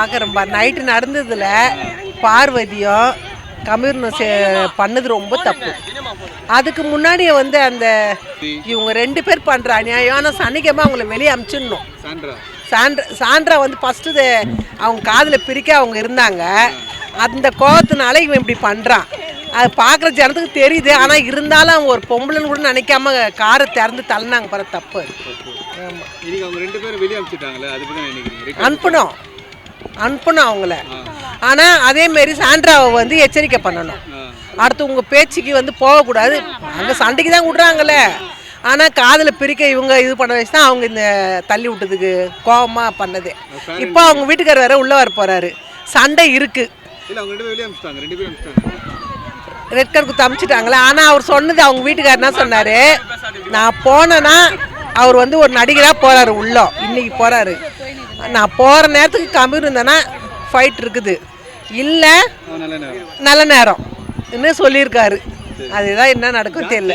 பார்க்குறேன்பா night நடந்ததில் பார்வதியும் கமீர்னும் பண்ணது ரொம்ப தப்பு. அதுக்கு முன்னாடியே வந்து அந்த இவங்க 2 பேர் பண்ணுற அநியாயம். ஆனால் சனிக்கிழமை அவங்கள வெளியே அனுப்பிச்சிடணும். சாண்ட்ரா வந்து ஃபஸ்ட்டு அவங்க காதில் பிரிக்க அவங்க இருந்தாங்க. அந்த கோபத்தினால இவன் இப்படி பண்ணுறான். அது பார்க்குற ஜனத்துக்கு தெரியுது. ஆனால் இருந்தாலும் அவங்க ஒரு பொம்பளைன்னு கூட நினைக்காம காரை திறந்து தள்ளினாங்க. பாரு தப்பு. அனுப்பணும் அவங்கள. ஆனால் அதேமாரி சாண்ட்ராவை வந்து எச்சரிக்கை பண்ணணும். அடுத்து உங்கள் பேச்சுக்கு வந்து போகக்கூடாது. அங்கே சண்டைக்கு தான் விட்றாங்களே. ஆனால் காதில் பிரிக்க இவங்க இது பண்ண வச்சு தான் அவங்க இந்த தள்ளி விட்டதுக்கு கோபமாக பண்ணது. இப்போ அவங்க வீட்டுக்காரர் வேற உள்ளே வர போகிறாரு. சண்டை இருக்குது. ரெட் கார்டு கொடுத்து அனுப்பிச்சிட்டாங்களே. ஆனால் அவர் சொன்னது அவங்க வீட்டுக்காரர் என்ன சொன்னார், நான் போனேன்னா அவர் வந்து ஒரு நடிகராக போகிறாரு உள்ளே. இன்றைக்கி போகிறாரு. நான் போகிற நேரத்துக்கு கம்பீர் இருந்தேன்னா ஃபைட் இருக்குது, இல்லை நல்ல நேரம் இன்னும் சொல்லியிருக்காரு. அதுதான் என்ன நடக்கும் தெரியல.